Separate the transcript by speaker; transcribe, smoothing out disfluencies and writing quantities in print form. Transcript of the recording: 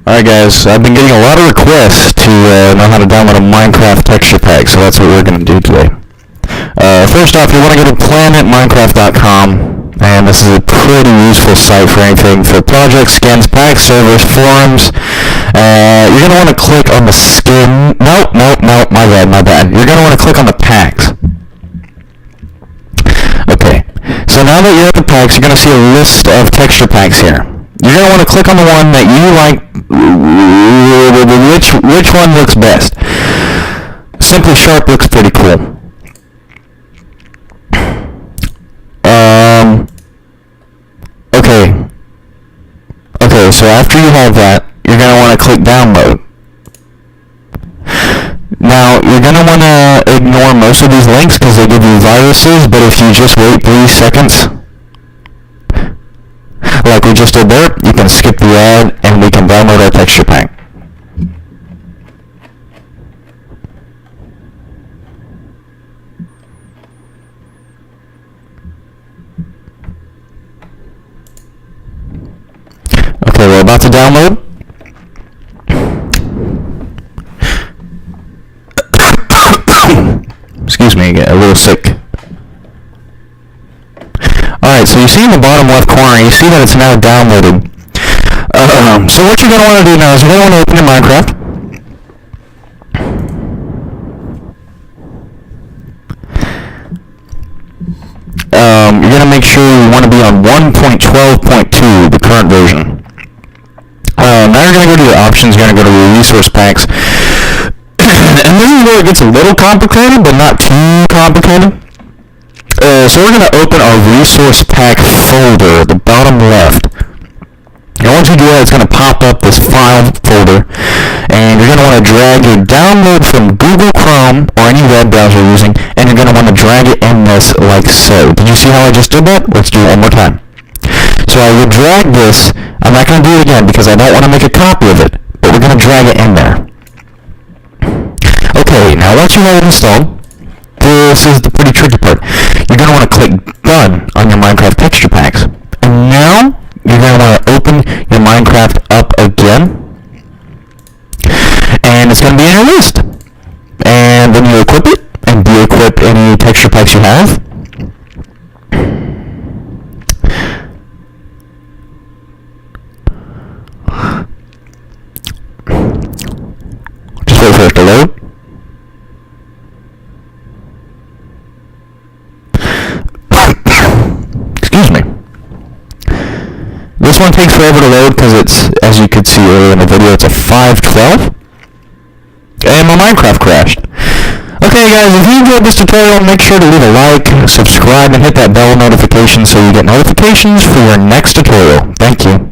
Speaker 1: Alright guys, I've been getting a lot of requests to know how to download a Minecraft texture pack, so that's what we're going to do today. First off, you want to go to planetminecraft.com, and this is a pretty useful site for anything, for projects, skins, packs, servers, forums. You're going to want to click on the skin. Nope, my bad. You're going to want to click on the packs. Okay, so now that you're at the packs, you're going to see a list of texture packs here. You're going to want to click on the one that you like, which one looks best. Simply Sharp looks pretty cool. Okay, so after you have that, you're going to want to click download. Now, you're going to want to ignore most of these links because they give you viruses, but if you just wait 3 seconds, like we just did there, you can skip the ad and we can download our texture pack. Okay, we're about to download. Excuse me, I get a little sick. Alright, so you see in the bottom left corner, you see that it's now downloaded. So what you're going to want to do now is you're going to want to open your Minecraft. You're going to make sure you want to be on 1.12.2, the current version. Now you're going to go to your options, you're going to go to your resource packs. And this is where it gets a little complicated, but not too complicated. So we're going to open our resource pack folder, the bottom left. And once you do that, it's going to pop up this file folder, and you're going to want to drag your download from Google Chrome or any web browser you're using, and you're going to want to drag it in this like so. Did you see how I just did that? Let's do it one more time. So I will drag this. I'm not going to do it again because I don't want to make a copy of it, but we're going to drag it in there. Okay, now once you have it installed, this is the pretty tricky part. You're going to want to click Done on your Minecraft texture packs. And now, you're going to want to open your Minecraft up again. And it's going to be in your list. And then you equip it, and de-equip any texture packs you have. Just wait for it to load. This one takes forever to load because it's, as you could see earlier in the video, it's a 512. And my Minecraft crashed. Okay guys, if you enjoyed this tutorial, make sure to leave a like, subscribe, and hit that bell notification so you get notifications for your next tutorial. Thank you.